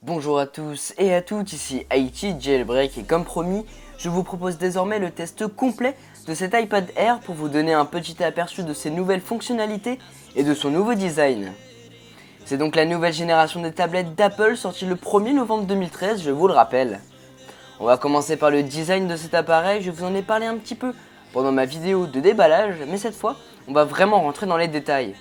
Bonjour à tous et à toutes, ici IT Jailbreak et comme promis, je vous propose désormais le test complet de cet iPad Air pour vous donner un petit aperçu de ses nouvelles fonctionnalités et de son nouveau design. C'est donc la nouvelle génération des tablettes d'Apple sortie le 1er novembre 2013, je vous le rappelle. On va commencer par le design de cet appareil, je vous en ai parlé un petit peu pendant ma vidéo de déballage, mais cette fois, on va vraiment rentrer dans les détails.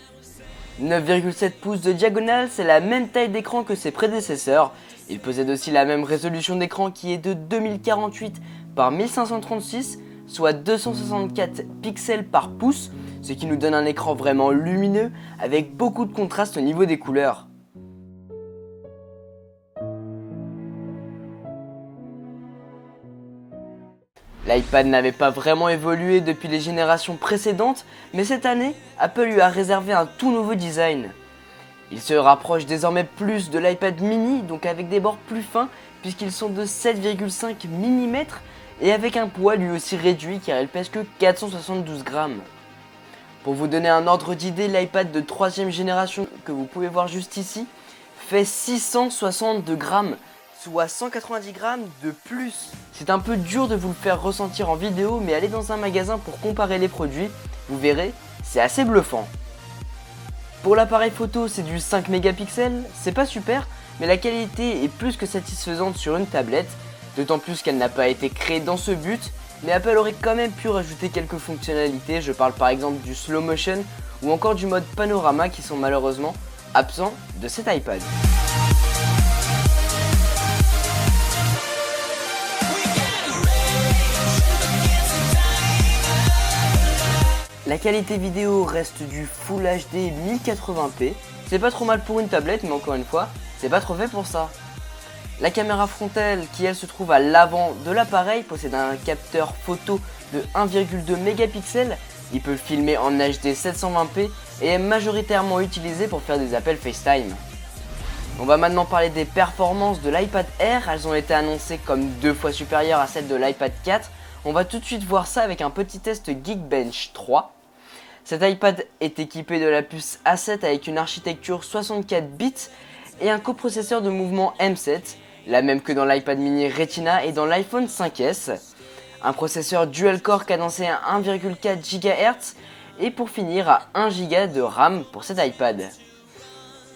9,7 pouces de diagonale, c'est la même taille d'écran que ses prédécesseurs. Il possède aussi la même résolution d'écran qui est de 2048 par 1536, soit 264 pixels par pouce, ce qui nous donne un écran vraiment lumineux avec beaucoup de contraste au niveau des couleurs. L'iPad n'avait pas vraiment évolué depuis les générations précédentes, mais cette année, Apple lui a réservé un tout nouveau design. Il se rapproche désormais plus de l'iPad mini, donc avec des bords plus fins, puisqu'ils sont de 7,5 mm et avec un poids lui aussi réduit car il pèse que 472 grammes. Pour vous donner un ordre d'idée, l'iPad de 3ème génération que vous pouvez voir juste ici fait 662 grammes, soit 190 grammes de plus. C'est un peu dur de vous le faire ressentir en vidéo, mais allez dans un magasin pour comparer les produits, vous verrez, c'est assez bluffant. Pour l'appareil photo, c'est du 5 mégapixels, c'est pas super, mais la qualité est plus que satisfaisante sur une tablette, d'autant plus qu'elle n'a pas été créée dans ce but, mais Apple aurait quand même pu rajouter quelques fonctionnalités, je parle par exemple du slow motion ou encore du mode panorama qui sont malheureusement absents de cet iPad. La qualité vidéo reste du Full HD 1080p, c'est pas trop mal pour une tablette mais encore une fois, c'est pas trop fait pour ça. La caméra frontale qui elle se trouve à l'avant de l'appareil possède un capteur photo de 1,2 mégapixels, il peut filmer en HD 720p et est majoritairement utilisé pour faire des appels FaceTime. On va maintenant parler des performances de l'iPad Air, elles ont été annoncées comme 2 fois supérieures à celles de l'iPad 4, on va tout de suite voir ça avec un petit test Geekbench 3. Cet iPad est équipé de la puce A7 avec une architecture 64 bits et un coprocesseur de mouvement M7, la même que dans l'iPad mini Retina et dans l'iPhone 5S. Un processeur dual-core cadencé à 1,4 GHz et pour finir à 1 Go de RAM pour cet iPad.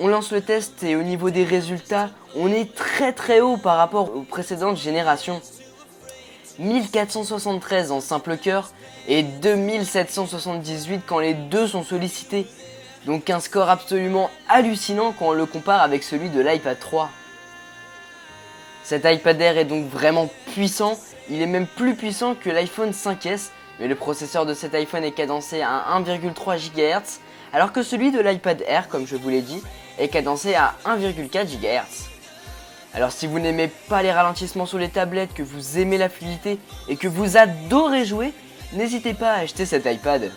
On lance le test et au niveau des résultats, on est très haut par rapport aux précédentes générations. 1473 en simple cœur et 2778 quand les deux sont sollicités. Donc un score absolument hallucinant quand on le compare avec celui de l'iPad 3. Cet iPad Air est donc vraiment puissant, il est même plus puissant que l'iPhone 5S, mais le processeur de cet iPhone est cadencé à 1,3 GHz, alors que celui de l'iPad Air, comme je vous l'ai dit, est cadencé à 1,4 GHz. Alors si vous n'aimez pas les ralentissements sur les tablettes, que vous aimez la fluidité et que vous adorez jouer, n'hésitez pas à acheter cet iPad.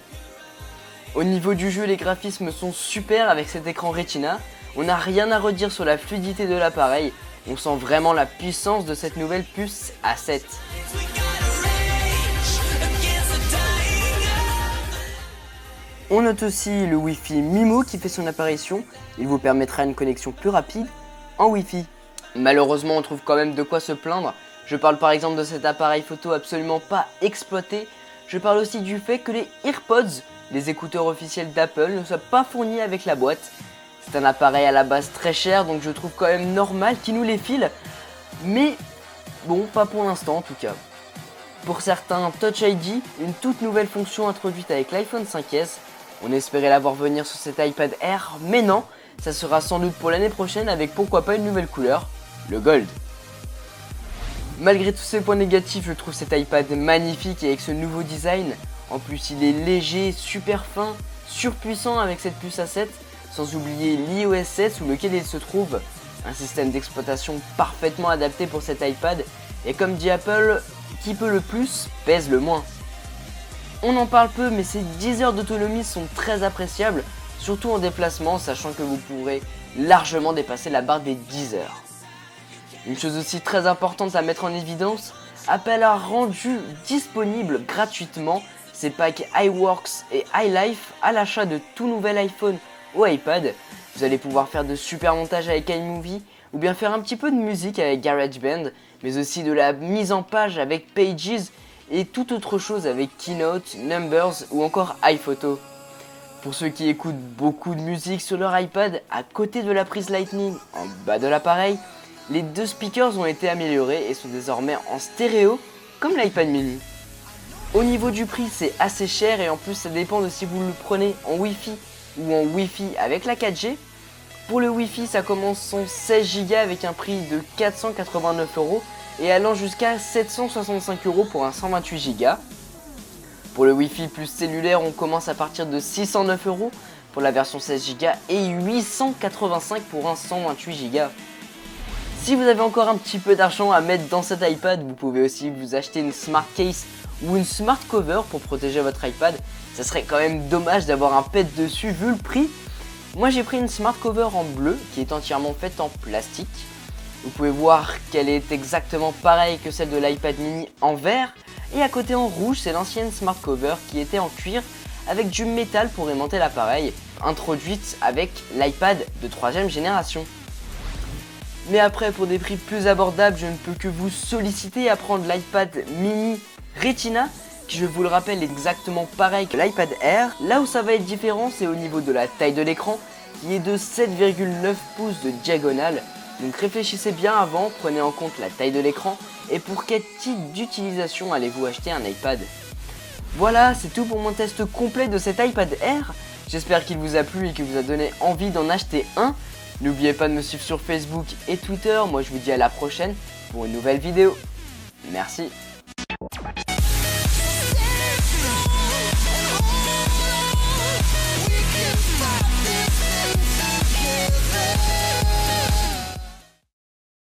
Au niveau du jeu, les graphismes sont super avec cet écran Retina, on n'a rien à redire sur la fluidité de l'appareil, on sent vraiment la puissance de cette nouvelle puce A7. On note aussi le Wi-Fi MIMO qui fait son apparition, il vous permettra une connexion plus rapide en Wi-Fi. Malheureusement, on trouve quand même de quoi se plaindre. Je parle par exemple de cet appareil photo absolument pas exploité. Je parle aussi du fait que les AirPods, les écouteurs officiels d'Apple, ne soient pas fournis avec la boîte. C'est un appareil à la base très cher, donc je trouve quand même normal qu'ils nous les filent. Mais bon, pas pour l'instant en tout cas. Pour certains, Touch ID, une toute nouvelle fonction introduite avec l'iPhone 5S. On espérait la voir venir sur cet iPad Air, mais non, ça sera sans doute pour l'année prochaine avec pourquoi pas une nouvelle couleur, le Gold. Malgré tous ces points négatifs, je trouve cet iPad magnifique et avec ce nouveau design. En plus, il est léger, super fin, surpuissant avec cette puce A7, sans oublier l'iOS 7 sous lequel il se trouve. Un système d'exploitation parfaitement adapté pour cet iPad. Et comme dit Apple, qui peut le plus, pèse le moins. On en parle peu, mais ces 10 heures d'autonomie sont très appréciables, surtout en déplacement, sachant que vous pourrez largement dépasser la barre des 10 heures. Une chose aussi très importante à mettre en évidence, Apple a rendu disponible gratuitement ses packs iWorks et iLife à l'achat de tout nouvel iPhone ou iPad. Vous allez pouvoir faire de super montages avec iMovie, ou bien faire un petit peu de musique avec GarageBand, mais aussi de la mise en page avec Pages et toute autre chose avec Keynote, Numbers ou encore iPhoto. Pour ceux qui écoutent beaucoup de musique sur leur iPad, à côté de la prise Lightning en bas de l'appareil, les deux speakers ont été améliorés et sont désormais en stéréo comme l'iPad mini. Au niveau du prix, c'est assez cher et en plus ça dépend de si vous le prenez en Wi-Fi ou en Wi-Fi avec la 4G. Pour le Wi-Fi, ça commence en 16 Go avec un prix de 489 € et allant jusqu'à 765 € pour un 128 Go. Pour le Wi-Fi plus cellulaire, on commence à partir de 609 € pour la version 16 Go et 885 € pour un 128 Go. Si vous avez encore un petit peu d'argent à mettre dans cet iPad, vous pouvez aussi vous acheter une Smart Case ou une Smart Cover pour protéger votre iPad. Ça serait quand même dommage d'avoir un pet dessus vu le prix. Moi j'ai pris une Smart Cover en bleu qui est entièrement faite en plastique. Vous pouvez voir qu'elle est exactement pareille que celle de l'iPad mini en vert. Et à côté en rouge, c'est l'ancienne Smart Cover qui était en cuir avec du métal pour aimanter l'appareil, introduite avec l'iPad de 3ème génération. Mais après, pour des prix plus abordables, je ne peux que vous solliciter à prendre l'iPad mini Retina, qui je vous le rappelle est exactement pareil que l'iPad Air. Là où ça va être différent, c'est au niveau de la taille de l'écran, qui est de 7,9 pouces de diagonale. Donc réfléchissez bien avant, prenez en compte la taille de l'écran et pour quel type d'utilisation allez-vous acheter un iPad. Voilà, c'est tout pour mon test complet de cet iPad Air. J'espère qu'il vous a plu et qu'il vous a donné envie d'en acheter un. N'oubliez pas de me suivre sur Facebook et Twitter. Moi je vous dis à la prochaine pour une nouvelle vidéo. Merci.